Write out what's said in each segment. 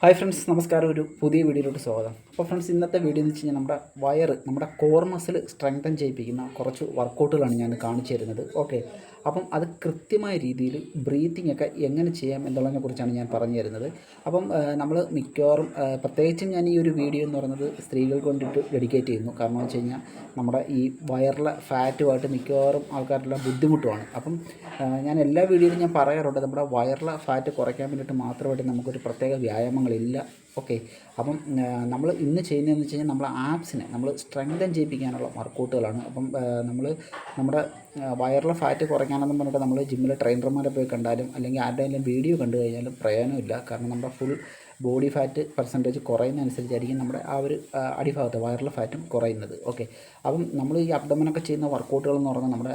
Hi friends, നമസ്കാരം. ഒരു പുതിയ വീഡിയോയിലോട്ട് സ്വാഗതം. അപ്പോൾ ഫ്രണ്ട്സ്, ഇന്നത്തെ വീഡിയോ എന്ന് വെച്ച് കഴിഞ്ഞാൽ നമ്മുടെ കോർ മസിൽ സ്ട്രെങ്തൻ ചെയ്യിപ്പിക്കുന്ന കുറച്ച് വർക്കൗട്ടുകളാണ് ഞാൻ കാണിച്ചു തരുന്നത്. ഓക്കെ, അപ്പം അത് കൃത്യമായ രീതിയിൽ ബ്രീത്തിങ് ഒക്കെ എങ്ങനെ ചെയ്യാം എന്നുള്ളതിനെക്കുറിച്ചാണ് ഞാൻ പറഞ്ഞു തരുന്നത്. അപ്പം നമ്മൾ മിക്കവാറും പ്രത്യേകിച്ചും ഞാൻ ഈ ഒരു വീഡിയോ എന്ന് പറയുന്നത് സ്ത്രീകൾക്ക് വേണ്ടിയിട്ട് ഡെഡിക്കേറ്റ് ചെയ്യുന്നു. കാരണം എന്ന് വെച്ച് കഴിഞ്ഞാൽ നമ്മുടെ ഈ വയറിലെ ഫാറ്റുമായിട്ട് മിക്കവാറും ആൾക്കാരെല്ലാം ബുദ്ധിമുട്ടുമാണ്. അപ്പം ഞാൻ എല്ലാ വീഡിയോയിലും ഞാൻ പറയാറുണ്ട്, നമ്മുടെ വയറിലെ ഫാറ്റ് കുറയ്ക്കാൻ വേണ്ടിയിട്ട് മാത്രമായിട്ട് നമുക്കൊരു പ്രത്യേക വ്യായാമങ്ങളില്ല. ഓക്കെ, അപ്പം നമ്മൾ ഇന്ന് ചെയ്യുന്നതെന്ന് വെച്ച് കഴിഞ്ഞാൽ നമ്മൾ ആപ്സിനെ നമ്മൾ സ്ട്രെങ്തൻ ചെയ്യിപ്പിക്കാനുള്ള വർക്കൗട്ടുകളാണ്. അപ്പം നമ്മുടെ വയറിലെ ഫാറ്റ് കുറയ്ക്കാനെന്ന് പറഞ്ഞിട്ട് നമ്മൾ ജിമ്മിലെ ട്രെയിനർമാരെ പോയി കണ്ടാലും അല്ലെങ്കിൽ ആരുടെയെങ്കിലും വീഡിയോ കണ്ടു കഴിഞ്ഞാലും പ്രയോജനമില്ല. കാരണം നമ്മുടെ ഫുൾ ബോഡി ഫാറ്റ് പെർസെൻറ്റേജ് കുറയുന്നതനുസരിച്ചായിരിക്കും നമ്മുടെ ആ ഒരു അടിഭാഗത്ത് വയറിലെ ഫാറ്റും കുറയുന്നത്. ഓക്കെ, അപ്പം നമ്മൾ ഈ അബ്ഡമനൊക്കെ ചെയ്യുന്ന വർക്കൗട്ടുകൾ എന്ന് പറഞ്ഞാൽ നമ്മുടെ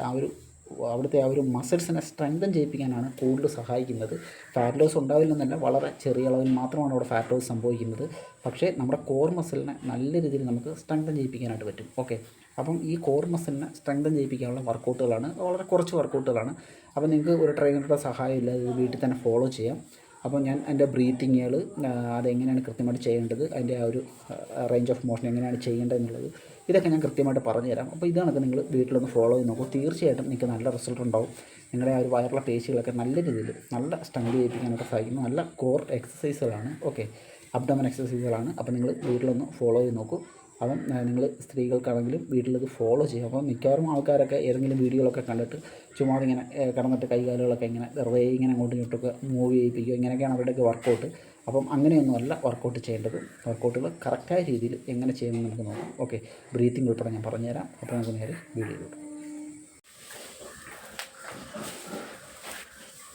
അവിടുത്തെ ആ ഒരു മസിൽസിനെ സ്ട്രെങ്തൻ ചെയ്യിപ്പിക്കാനാണ് കൂടുതൽ സഹായിക്കുന്നത്. ഫാറ്റ് ലോസ് ഉണ്ടാവില്ലെന്നല്ല, വളരെ ചെറിയ അളവിൽ മാത്രമാണ് അവിടെ ഫാറ്റ് ലോസ് സംഭവിക്കുന്നത്. പക്ഷേ നമ്മുടെ കോർ മസിലിനെ നല്ല രീതിയിൽ നമുക്ക് സ്ട്രെങ്തൻ ചെയ്യിപ്പിക്കാനായിട്ട് പറ്റും. ഓക്കെ, അപ്പം ഈ കോർ മസിലിനെ സ്ട്രെങ്തൻ ചെയ്യിപ്പിക്കാനുള്ള വർക്കൗട്ടുകളാണ്, വളരെ കുറച്ച് വർക്കൗട്ടുകളാണ്. അപ്പോൾ നിങ്ങൾക്ക് ഒരു ട്രെയിനറുടെ സഹായമില്ല, ഇത് വീട്ടിൽ തന്നെ ഫോളോ ചെയ്യാം. അപ്പോൾ ഞാൻ എൻ്റെ ബ്രീത്തിങ്ങുകൾ അതെങ്ങനെയാണ് കൃത്യമായിട്ട് ചെയ്യേണ്ടത്, അതിൻ്റെ ആ ഒരു റേഞ്ച് ഓഫ് മോഷൻ എങ്ങനെയാണ് ചെയ്യേണ്ടത് എന്നുള്ളത് ഇതൊക്കെ ഞാൻ കൃത്യമായിട്ട് പറഞ്ഞു തരാം. അപ്പോൾ ഇതാണൊക്കെ നിങ്ങൾ വീട്ടിലൊന്ന് ഫോളോ ചെയ്ത് നോക്കൂ. തീർച്ചയായിട്ടും നിങ്ങൾക്ക് നല്ല റിസൾട്ട് ഉണ്ടാവും. നിങ്ങളുടെ ആ ഒരു വയറുള്ള പേശികളൊക്കെ നല്ല രീതിയിൽ നല്ല സ്ട്രെങ്ത് ചെയ്യിപ്പിക്കാനൊക്കെ സാധിക്കുന്നു. നല്ല കോർ എക്സസൈസുകളാണ്. ഓക്കെ, അബ്ഡമൻ എക്സസൈസുകളാണ്. അപ്പോൾ നിങ്ങൾ വീട്ടിലൊന്ന് ഫോളോ ചെയ്ത് നോക്കൂ. അപ്പം നിങ്ങൾ സ്ത്രീകൾക്കാണെങ്കിലും വീട്ടിലത് ഫോളോ ചെയ്യും. അപ്പോൾ മിക്കവാറും ആൾക്കാരൊക്കെ ഏതെങ്കിലും വീഡിയോകളൊക്കെ കണ്ടിട്ട് ചുമ്മാ ഇങ്ങനെ കിടന്നിട്ട് കൈകാലുകളൊക്കെ ഇങ്ങനെ വെറുതെ ഇങ്ങനെ അങ്ങോട്ടും ഇങ്ങോട്ടൊക്കെ മൂവ് ചെയ്യിപ്പിക്കുക, ഇങ്ങനെയൊക്കെയാണ് അവരുടെയൊക്കെ വർക്കൗട്ട്. അപ്പം അങ്ങനെയൊന്നുമല്ല വർക്കൗട്ട് ചെയ്യേണ്ടത്. വർക്കൗട്ടുകൾ കറക്റ്റായ രീതിയിൽ എങ്ങനെ ചെയ്യണമെന്ന് നമുക്ക് നോക്കാം. ഓക്കെ, ബ്രീത്തിങ് ഉൾപ്പെടെ ഞാൻ പറഞ്ഞുതരാം. അപ്പോൾ നമുക്ക് നേരെ വീഡിയോയിലോട്ട്.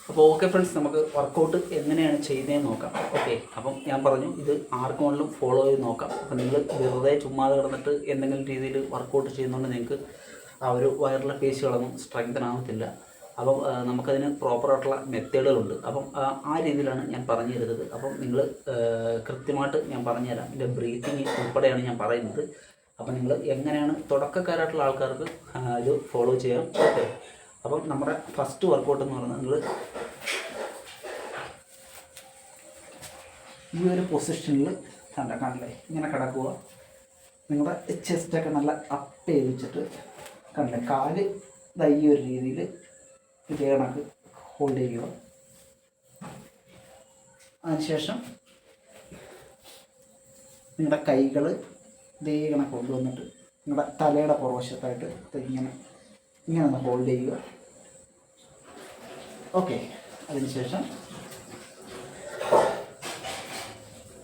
അപ്പോൾ ഓക്കെ ഫ്രണ്ട്സ്, നമുക്ക് വർക്കൗട്ട് എങ്ങനെയാണ് ചെയ്യുന്നതെന്ന് നോക്കാം. ഓക്കെ, അപ്പം ഞാൻ പറഞ്ഞു ഇത് ആർക്കും വേണമെങ്കിലും ഫോളോ ചെയ്ത് നോക്കാം. അപ്പം നിങ്ങൾ വെറുതെ ചുമ്മാതെ കിടന്നിട്ട് എന്തെങ്കിലും രീതിയിൽ വർക്കൗട്ട് ചെയ്യുന്നതുകൊണ്ട് നിങ്ങൾക്ക് ആ ഒരു വയറിലെ പേശികളൊന്നും സ്ട്രെങ്തൻ ആവത്തില്ല. അപ്പം നമുക്കതിന് പ്രോപ്പറായിട്ടുള്ള മെത്തേഡുകളുണ്ട്. അപ്പം ആ രീതിയിലാണ് ഞാൻ പറഞ്ഞു തരുന്നത്. അപ്പം നിങ്ങൾ കൃത്യമായിട്ട് ഞാൻ പറഞ്ഞുതരാം. ഇതിൻ്റെ ബ്രീത്തിങ് ഉൾപ്പെടെയാണ് ഞാൻ പറയുന്നത്. അപ്പം നിങ്ങൾ എങ്ങനെയാണ് തുടക്കക്കാരായിട്ടുള്ള ആൾക്കാർക്ക് ഇത് ഫോളോ ചെയ്യാം. ഓക്കെ, അപ്പം നമ്മുടെ ഫസ്റ്റ് വർക്കൗട്ട് എന്ന് പറയുന്നത് നിങ്ങൾ ഈ ഒരു പൊസിഷനിൽ കണ്ടില്ലേ, ഇങ്ങനെ കിടക്കുക. നിങ്ങളുടെ ചെസ്റ്റൊക്കെ നല്ല അപ്പ് ചെയ്ത് വെച്ചിട്ട് കണ്ടില്ലേ, കാല് ഈ ഒരു രീതിയിൽ ഇതേ കണക്ക് ഹോൾഡ് ചെയ്യുക. അതിനുശേഷം നിങ്ങളുടെ കൈകൾ ഇതേ കണക്ക് കൊണ്ടുവന്നിട്ട് നിങ്ങളുടെ തലയുടെ പുറവശത്തായിട്ട് ഇങ്ങനെ ഒന്ന് ഹോൾഡ് ചെയ്യുക. ഓക്കെ, അതിനുശേഷം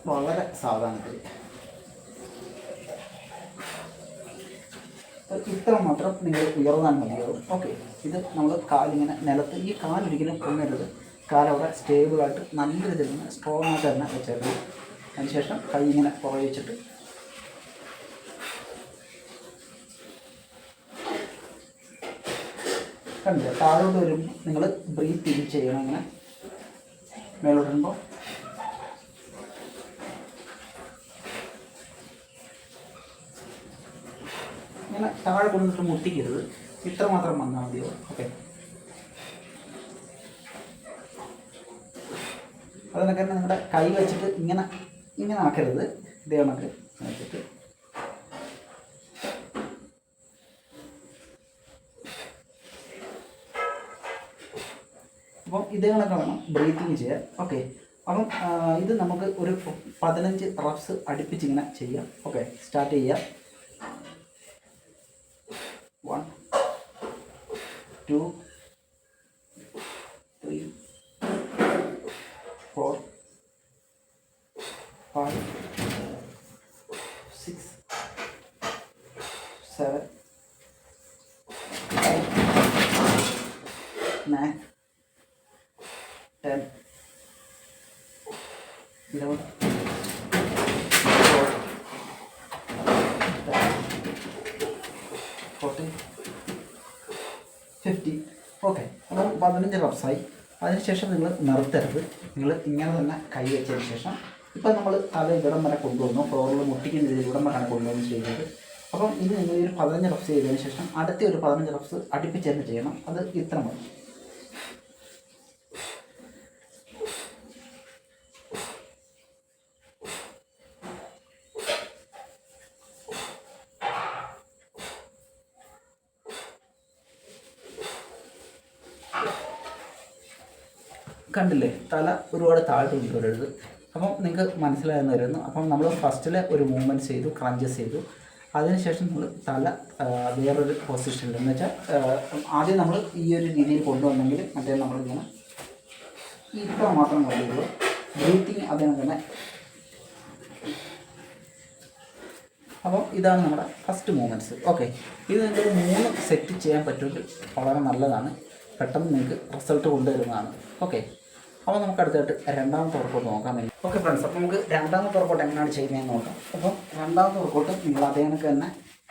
വളരെ സാവധാനത്തിൽ ഇത്ര മാത്രം നിങ്ങൾ ഉയർന്നാൽ മതിയാവും. ഓക്കെ, ഇത് നമ്മൾ കാലിങ്ങനെ നിലത്ത്, ഈ കാലൊരിക്കലും പൊങ്ങരുത്. കാലവിടെ സ്റ്റേബിളായിട്ട് നല്ല രീതിയിൽ നിന്ന് സ്ട്രോങ് ആയിട്ട് തന്നെ വെച്ചേക്കണം. അതിനുശേഷം കൈ ഇങ്ങനെ പുറകെ വെച്ചിട്ട് കണ്ടില്ല, താഴോട്ട് വരുമ്പോൾ നിങ്ങൾ ബ്രീത്ത് ഇൻ ചെയ്യണം. ഇങ്ങനെ മേലോട്ട് വരുമ്പോൾ ഇങ്ങനെ താഴെ കൊണ്ടിട്ട് മുട്ടിക്കരുത്, ഇത്ര മാത്രം വന്നാൽ മതിയോ. ഓക്കെ, അതിനൊക്കെ നിങ്ങളുടെ കൈ വെച്ചിട്ട് ഇങ്ങനെ ആക്കരുത്. ഇതേ കണക്ക് വെച്ചിട്ട് അപ്പം ഇതേ കണക്ക് വേണം ബ്രീത്തിങ് ചെയ്യാൻ. ഓക്കെ, അപ്പം ഇത് നമുക്ക് ഒരു 15 റെപ്സ് അടുപ്പിച്ചിങ്ങനെ ചെയ്യാം. ഓക്കെ, സ്റ്റാർട്ട് ചെയ്യാം. 1 2 3 4 5 6 7 8 9 10 11 12 13 14 15. ഓക്കെ, അപ്പോൾ 15 റെപ്സായി. അതിനുശേഷം നിങ്ങൾ നിർത്തരുത്. നിങ്ങൾ ഇങ്ങനെ തന്നെ കൈ വെച്ചതിന് ശേഷം ഇപ്പം നമ്മൾ തല ഇവിടം വരെ കൊണ്ടുവന്നു, ഫ്ലോറിൽ മുട്ടിക്കുന്ന രീതിയിൽ ഇവിടം വരെയാണ് കൊണ്ടുവന്ന് ചെയ്യുന്നത്. അപ്പം ഇത് നിങ്ങൾ ഒരു 15 റെപ്സ് ചെയ്തതിന് ശേഷം അടുത്ത ഒരു 15 റെപ്സ് അടുപ്പിച്ച് തന്നെ ചെയ്യണം. അത് ഇത്ര മതി. കണ്ടില്ലേ, തല ഒരുപാട് താഴ്ത്ത് കൊണ്ടുവരരുത്. അപ്പം നിങ്ങൾക്ക് മനസ്സിലായെന്ന് വരുന്നു. അപ്പം നമ്മൾ ഫസ്റ്റിൽ ഒരു മൂവ്മെൻറ്റ് ചെയ്തു, ക്രഞ്ചസ് ചെയ്തു. അതിനുശേഷം നമ്മൾ തല വേറൊരു പൊസിഷനിൽ എന്ന് വെച്ചാൽ ആദ്യം നമ്മൾ ഈ ഒരു രീതിയിൽ കൊണ്ടുവന്നെങ്കിൽ മറ്റേ നമ്മളിങ്ങനെ ഇത്ര മാത്രം കൊണ്ടുവരുള്ളൂ. ബ്രീത്തിങ് അതിനെ തന്നെ. അപ്പം ഇതാണ് നമ്മുടെ ഫസ്റ്റ് മൂവ്മെൻറ്റ്സ്. ഓക്കെ, ഇത് നിങ്ങൾക്ക് 3 സെറ്റ് ചെയ്യാൻ പറ്റുമെങ്കിൽ വളരെ നല്ലതാണ്. പെട്ടെന്ന് നിങ്ങൾക്ക് റിസൾട്ട് കൊണ്ടുവരുന്നതാണ്. ഓക്കെ, അപ്പോൾ നമുക്ക് അടുത്തായിട്ട് രണ്ടാമത്തെ വർക്കൗട്ട് നോക്കാൻ വേണ്ടി. ഓക്കെ ഫ്രണ്ട്സ്, അപ്പോൾ നമുക്ക് രണ്ടാമത്തെ വർക്കൗട്ട് എങ്ങനെയാണ് ചെയ്യുന്നതെന്ന് നോക്കാം. അപ്പം രണ്ടാമത്തെ വർക്കൗട്ട് നിങ്ങൾ അതേ കണക്ക് തന്നെ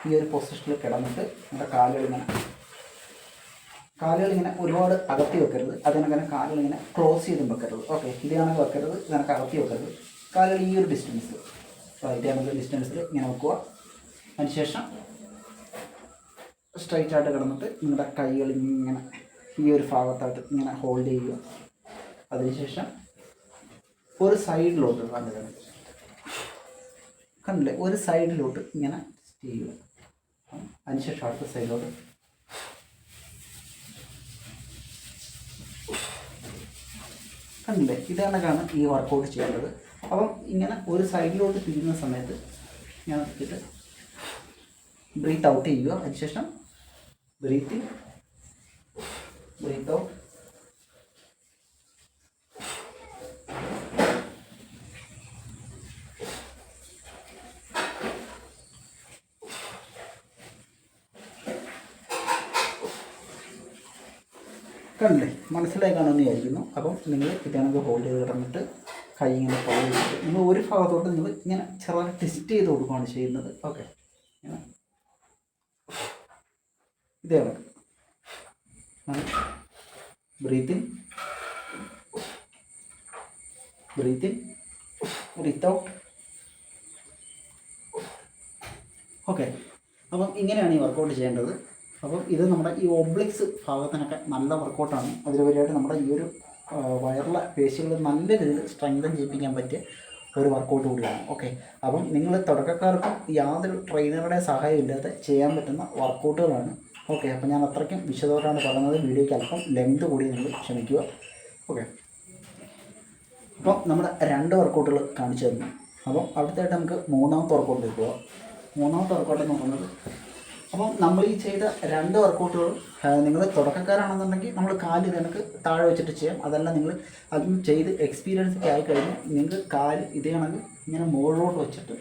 ഈ ഒരു പൊസിഷനിൽ കിടന്നിട്ട് നമ്മുടെ കാലുകളിങ്ങനെ ഒരുപാട് അകത്തി വെക്കരുത്. അതിനങ്ങനെ കാലുകളിങ്ങനെ ക്ലോസ് ചെയ്തും വെക്കരുത്. ഓക്കെ, ഇത് കണക്ക് വെക്കരുത്, ഇതിനൊക്കെ അകത്തി വെക്കരുത്. കാലുകൾ ഈ ഒരു ഡിസ്റ്റൻസിൽ, ഇതേ കണക്ക് ഡിസ്റ്റൻസിൽ ഇങ്ങനെ വെക്കുക. അതിനുശേഷം സ്ട്രൈറ്റ് ആയിട്ട് കിടന്നിട്ട് നിങ്ങളുടെ കൈകൾ ഇങ്ങനെ ഈ ഒരു ഭാഗത്തായിട്ട് ഇങ്ങനെ ഹോൾഡ് ചെയ്യുക. അതിനുശേഷം ഒരു സൈഡിലോട്ട് കണ്ടില്ലേ, ഒരു സൈഡിലോട്ട് ഇങ്ങനെ ചെയ്യുക. അതിനുശേഷം അടുത്ത സൈഡിലോട്ട്. കണ്ടില്ലേ, ഇത് കണക്കാണ് ഈ വർക്കൗട്ട് ചെയ്യേണ്ടത്. അപ്പം ഇങ്ങനെ ഒരു സൈഡിലോട്ട് തിരിയുന്ന സമയത്ത് ഇങ്ങനെ വെച്ചിട്ട് ബ്രീത്ത് ഔട്ട് ചെയ്യുക. അതിനുശേഷം ബ്രീത്ത് ഇൻ, ബ്രീത്ത് ഔട്ട്. കണ്ടില്ലേ, മനസ്സിലായി കാണുമെന്ന് വിചാരിക്കുന്നു. അപ്പം നിങ്ങൾ ഇതേണക്ക് ഹോൾഡ് ചെയ്ത് കിടന്നിട്ട് കൈ ഇങ്ങനെ ഫോളോ ചെയ്തിട്ട് നിങ്ങൾ ഒരു ഭാഗത്തോട്ട് നിങ്ങൾ ഇങ്ങനെ ചെറുതായി ട്വിസ്റ്റ് ചെയ്ത് കൊടുക്കുകയാണ് ചെയ്യുന്നത്. ഓക്കെ, ഇങ്ങനെ ഇതേ കണക്ക് breathe in, breathe in, breathe out. Okay, അപ്പം ഇങ്ങനെയാണ് ഈ വർക്കൗട്ട് ചെയ്യേണ്ടത്. അപ്പം ഇത് നമ്മുടെ ഈ ഒബ്ലിക്സ് ഭാഗത്തിനൊക്കെ നല്ല വർക്കൗട്ടാണ്. അതിലുപരിയായിട്ട് നമ്മുടെ ഈ ഒരു വയറിലെ പേശികൾ നല്ല രീതിയിൽ സ്ട്രെങ്തൻ ചെയ്യിപ്പിക്കാൻ പറ്റിയ ഒരു വർക്കൗട്ട് കൂടിയാണ്. ഓക്കെ, അപ്പം നിങ്ങൾ തുടക്കക്കാർക്കും യാതൊരു ട്രെയിനറുടെ സഹായം ഇല്ലാതെ ചെയ്യാൻ പറ്റുന്ന വർക്കൗട്ടുകളാണ്. ഓക്കെ, അപ്പം ഞാൻ അത്രയ്ക്കും വിശദമായിട്ടാണ് പറയുന്നത്. വീഡിയോയ്ക്ക് അല്പം ലെങ്ത് കൂടി നിങ്ങൾ ക്ഷമിക്കുക. ഓക്കെ, അപ്പം നമ്മുടെ 2 വർക്കൗട്ടുകൾ കാണിച്ചു തന്നു. അപ്പം അടുത്തായിട്ട് നമുക്ക് മൂന്നാമത്തെ വർക്കൗട്ട് പോകാം. മൂന്നാമത്തെ വർക്കൗട്ട് എന്ന് പറയുന്നത്, അപ്പം നമ്മൾ ഈ ചെയ്ത 2 വർക്കൗട്ടുകളും നിങ്ങൾ തുടക്കക്കാരാണെന്നുണ്ടെങ്കിൽ നമ്മൾ കാല് കണക്ക് താഴെ വെച്ചിട്ട് ചെയ്യാം. അതല്ല നിങ്ങൾ അതും ചെയ്ത് എക്സ്പീരിയൻസ് ഒക്കെ ആയിക്കഴിഞ്ഞാൽ നിങ്ങൾക്ക് കാല് ഇതേ കണക്ക് ഇങ്ങനെ മുകളിലോട്ട് വെച്ചിട്ട്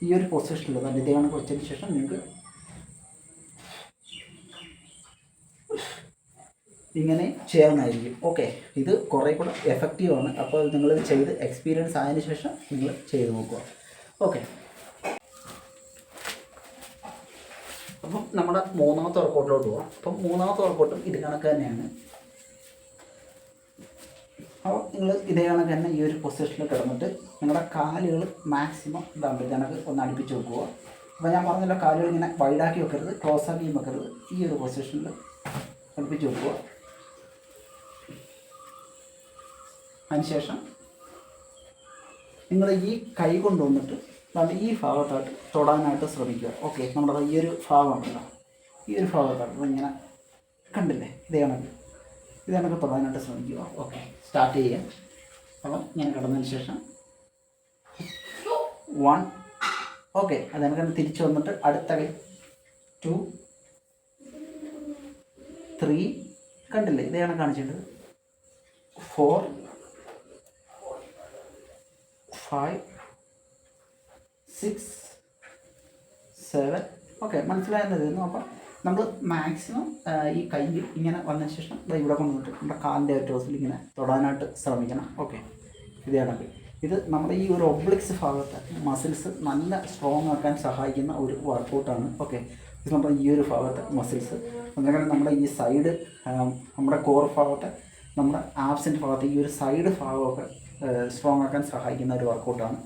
ഈ ഒരു പൊസിഷനിൽ തന്നെ ഇതേ കണക്ക് വെച്ചതിന് ശേഷം നിങ്ങൾക്ക് ഇങ്ങനെ ചെയ്യാവുന്നതായിരിക്കും. ഓക്കെ, ഇത് കുറേ കൂടെ എഫക്റ്റീവാണ്. അപ്പോൾ നിങ്ങളിത് ചെയ്ത് എക്സ്പീരിയൻസ് ആയതിനു ശേഷം നിങ്ങൾ ചെയ്ത് നോക്കുക. ഓക്കെ, അപ്പം നമ്മുടെ മൂന്നാമത്തെ വർക്കൗട്ടിലോട്ട് പോകാം. അപ്പം മൂന്നാമത്തെ വർക്കൗട്ടും ഇത് കണക്ക് തന്നെയാണ്. അപ്പോൾ നിങ്ങൾ ഇതേ കണക്ക് തന്നെ ഈ ഒരു പൊസിഷനിൽ കിടന്നിട്ട് നിങ്ങളുടെ കാലുകൾ മാക്സിമം ഇതാണ്ട് കണക്ക് ഒന്ന് അടുപ്പിച്ച് വെക്കുക. അപ്പോൾ ഞാൻ പറഞ്ഞല്ലോ, കാലുകൾ ഇങ്ങനെ വൈഡാക്കി വെക്കരുത്, ക്ലോസ് ആക്കിയും വെക്കരുത്. ഈ ഒരു പൊസിഷനിൽ അടുപ്പിച്ച് വെക്കുക. അതിനുശേഷം നിങ്ങൾ ഈ കൈ കൊണ്ടുവന്നിട്ട് ഈ ഭാഗത്തായിട്ട് തൊടാനായിട്ട് ശ്രമിക്കുക. ഓക്കെ, നമ്മുടെ ഈ ഒരു ഭാഗമുണ്ടല്ലോ, ഈ ഒരു ഭാഗത്തായിട്ട് ഇങ്ങനെ കണ്ടില്ലേ, ഇതേ കണക്ക് തൊടാനായിട്ട് ശ്രമിക്കുക. ഓക്കെ, സ്റ്റാർട്ട് ചെയ്യുക. അപ്പം ഇങ്ങനെ കിടന്നതിന് ശേഷം 1. ഓക്കെ, അത് കണക്ക് തിരിച്ച് വന്നിട്ട് അടുത്ത കൈ 2, 3. കണ്ടില്ലേ, ഇതേ കണക്ക് കാണിച്ചിട്ടുണ്ട്. 4, 5, 6, 7. ഓക്കെ, മനസ്സിലായെന്ന് കരുതുന്നു. അപ്പം നമ്മൾ മാക്സിമം ഈ കൈ ഇങ്ങനെ വന്നതിന് ശേഷം ഇവിടെ കൊണ്ടുവന്നിട്ട് നമ്മുടെ കാലിൻ്റെ ടോസിൽ ഇങ്ങനെ തൊടാനായിട്ട് ശ്രമിക്കണം. ഓക്കെ, ഇത് കണക്ക് ഇത് നമ്മുടെ ഈ ഒരു ഒബ്ലിക്സ് ഭാഗത്തെ മസിൽസ് നല്ല സ്ട്രോങ് ആക്കാൻ സഹായിക്കുന്ന ഒരു വർക്കൗട്ടാണ്. ഓക്കെ, ഇത് നമ്മുടെ ഈ ഒരു ഭാഗത്തെ മസിൽസ്, അതുപോലെ നമ്മുടെ ഈ സൈഡ്, നമ്മുടെ കോർ ഭാഗത്തെ, നമ്മുടെ ആബ്സിൻ്റെ ഭാഗത്ത് ഈ ഒരു സൈഡ് ഭാഗമൊക്കെ സ്ട്രോങ് ആക്കാൻ സഹായിക്കുന്ന ഒരു വർക്കൗട്ടാണ്.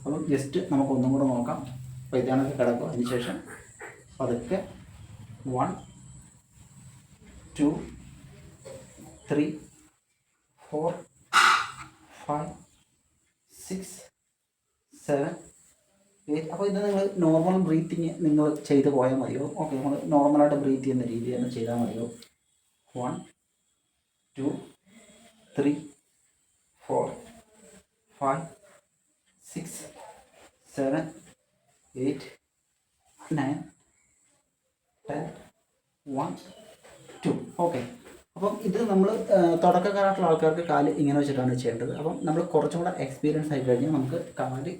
അപ്പം ജസ്റ്റ് നമുക്കൊന്നും കൂടെ നോക്കാം. അപ്പോൾ ഇതാണൊക്കെ കിടക്കുക. അതിനുശേഷം പതുക്കെ 1, 2, 3, 4, 5, 6, 7, 8. അപ്പോൾ ഇത് നിങ്ങൾ നോർമൽ ബ്രീത്തിങ് നിങ്ങൾ ചെയ്ത് പോയാൽ മതിയോ? ഓക്കെ, നമ്മൾ നോർമലായിട്ട് ബ്രീത്ത് ചെയ്യുന്ന രീതിയിൽ ചെയ്താൽ മതിയോ? 1, 2, 3, 4 5 6 7 8 9 10 1 2. ഓക്കെ. അപ്പം ഇത് നമ്മൾ തുടക്കക്കാരായിട്ടുള്ള ആൾക്കാർക്ക് കാല് ഇങ്ങനെ വെച്ചിട്ടാണ് ചെയ്യേണ്ടത്. അപ്പം നമ്മൾ കുറച്ചും കൂടെ എക്സ്പീരിയൻസ് ആയി കഴിഞ്ഞാൽ നമുക്ക് കാല്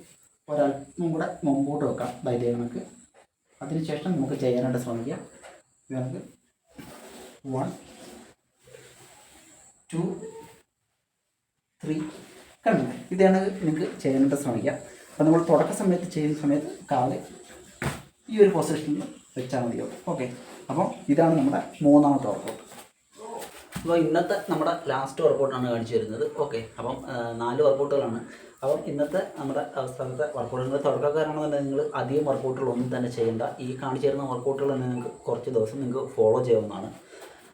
ഒരല്പം കൂടെ മുമ്പോട്ട് വെക്കാം ഇതേ കണക്ക്. അതിനുശേഷം നമുക്ക് ചെയ്യാനായിട്ട് ശ്രമിക്കാം. നമുക്ക് 1 2 3 കണ്ടില്ലേ, ഇതാണ് നിങ്ങൾക്ക് ചെയ്യാനായിട്ട് ശ്രമിക്കാം. അപ്പോൾ നമ്മൾ തുടക്ക സമയത്ത് ചെയ്യുന്ന സമയത്ത് കാല് ഈ ഒരു പൊസിഷനിൽ വെച്ചാൽ മതിയാവും. ഓക്കെ. അപ്പോൾ ഇതാണ് നമ്മുടെ മൂന്നാമത്തെ വർക്കൗട്ട്. അപ്പോൾ ഇന്നത്തെ നമ്മുടെ ലാസ്റ്റ് വർക്കൗട്ടാണ് കാണിച്ചു തരുന്നത്. ഓക്കെ. അപ്പം 4 വർക്കൗട്ടുകളാണ്. അപ്പം ഇന്നത്തെ നമ്മുടെ അവസാനത്തെ വർക്കൗട്ടുകൾ തുടക്കക്കാരാണെന്നുണ്ടെങ്കിൽ നിങ്ങൾ അധികം വർക്കൗട്ടുകളൊന്നും തന്നെ ചെയ്യേണ്ട. ഈ കാണിച്ചു തരുന്ന വർക്കൗട്ടുകൾ തന്നെ നിങ്ങൾക്ക് കുറച്ച് ദിവസം നിങ്ങൾക്ക് ഫോളോ ചെയ്യാവുന്നതാണ്.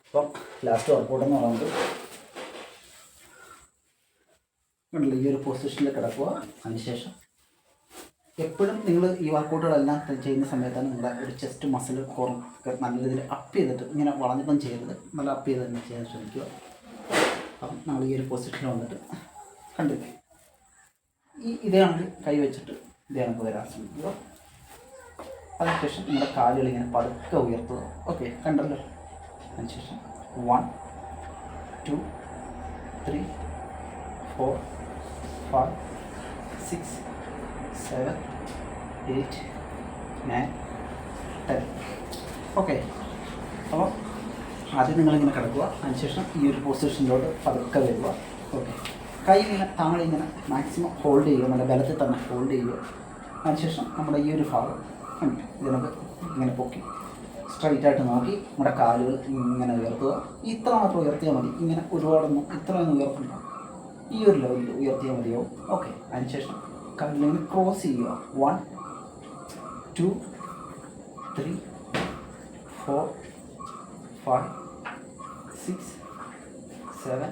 അപ്പം ലാസ്റ്റ് വർക്കൗട്ട് എന്ന് പറയുന്നത് ഈ ഒരു പൊസിഷനിൽ കിടക്കുക. അതിനുശേഷം എപ്പോഴും നിങ്ങൾ ഈ വർക്കൗട്ടുകളെല്ലാം ചെയ്യുന്ന സമയത്താണ് നിങ്ങളുടെ ഒരു ചെസ്റ്റ് മസിൽ നല്ല രീതിയിൽ അപ്പ് ചെയ്തിട്ട് ഇങ്ങനെ വളഞ്ഞിപ്പം ചെയ്യരുത്, നല്ല അപ്പ് ചെയ്ത് തന്നെ ചെയ്യാൻ ശ്രമിക്കുക. അപ്പം നമ്മൾ ഈ ഒരു പൊസിഷനിൽ വന്നിട്ട് കണ്ടില്ലേ, ഇതേ കണക്ക് കൈ വെച്ചിട്ട് ഇതേ കണക്ക് വരാൻ ശ്രമിക്കുക. അതിനുശേഷം നിങ്ങളുടെ കാലുകൾ ഇങ്ങനെ പതുക്കെ ഉയർത്തുക. ഓക്കെ, കണ്ടല്ലോ. അതിനുശേഷം 1 2 3 4 5 6 7 8 9 10. ഓക്കെ. അപ്പോൾ ആദ്യം നിങ്ങളിങ്ങനെ കിടക്കുക. അതിനുശേഷം ഈ ഒരു പൊസിഷനിലോട്ട് പതുക്കെ വരിക. ഓക്കെ. കൈ ഇങ്ങനെ താഴെ ഇങ്ങനെ മാക്സിമം ഹോൾഡ് ചെയ്യുക, നല്ല ബലത്തിൽ തന്നെ ഹോൾഡ് ചെയ്യുക. അതിനുശേഷം നമ്മുടെ ഈ ഒരു ഭാഗം ഇതിനൊക്കെ ഇങ്ങനെ പൊക്കി സ്ട്രൈറ്റായിട്ട് നോക്കി നമ്മുടെ കാലുകൾ ഇങ്ങനെ ഉയർത്തുക. ഇത്ര മാത്രം ഉയർത്തിയാൽ മതി. ഇങ്ങനെ ഒരുപാടൊന്നും ഇത്രയൊന്നും ഉയർത്തണ്ട, ഈ ഒരു ലെവലിൽ ഉയർത്തിയാൽ മതിയാവും. ഓക്കെ. അതിനുശേഷം കാലിങ്ങനെ ക്രോസ് ചെയ്യുക. 1 2 3 4 5 6 7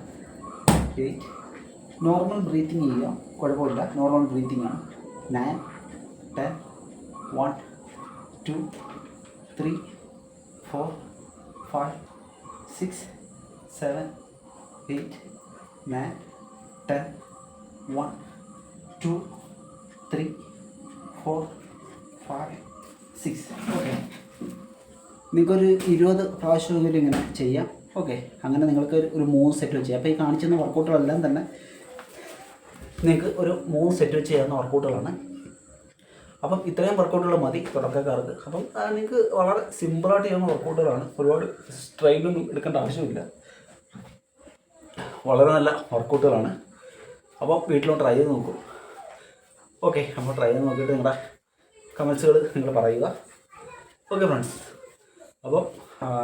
8. നോർമൽ ബ്രീത്തിങ് ചെയ്യുക, കുഴപ്പമില്ല, നോർമൽ ബ്രീത്തിങ് ആണ്. 9 10 1 2 3 4 5 6 7 8 9 10 1 2 3 4 5 6. ഓക്കെ. നിങ്ങൾക്കൊരു 20 പ്രാവശ്യമെങ്കിലും ഇങ്ങനെ ചെയ്യാം. ഓക്കെ. അങ്ങനെ നിങ്ങൾക്ക് ഒരു 3 സെറ്റ് വെച്ച് ചെയ്യാം. അപ്പോൾ ഈ കാണിച്ചിരുന്ന വർക്കൗട്ടുകളെല്ലാം തന്നെ നിങ്ങൾക്ക് ഒരു 3 സെറ്റ് വെച്ച് ചെയ്യാവുന്ന വർക്കൗട്ടുകളാണ്. അപ്പം ഇത്രയും വർക്കൗട്ടുകൾ മതി തുടക്കക്കാർക്ക്. അപ്പം നിങ്ങൾക്ക് വളരെ സിമ്പിളായിട്ട് ചെയ്യുന്ന വർക്കൗട്ടുകളാണ്. ഒരുപാട് സ്ട്രെയിനൊന്നും എടുക്കേണ്ട ആവശ്യമില്ല. വളരെ നല്ല വർക്കൗട്ടുകളാണ്. അപ്പോൾ വീട്ടിലും ട്രൈ ചെയ്ത് നോക്കൂ. ഓക്കെ. അപ്പോൾ ട്രൈ ചെയ്ത് നോക്കിയിട്ട് നിങ്ങളുടെ കമൻസുകൾ നിങ്ങൾ പറയുക. Okay friends. അപ്പോൾ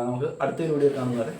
നമുക്ക് അടുത്തൊരു വീഡിയോ കാണുന്നവരെ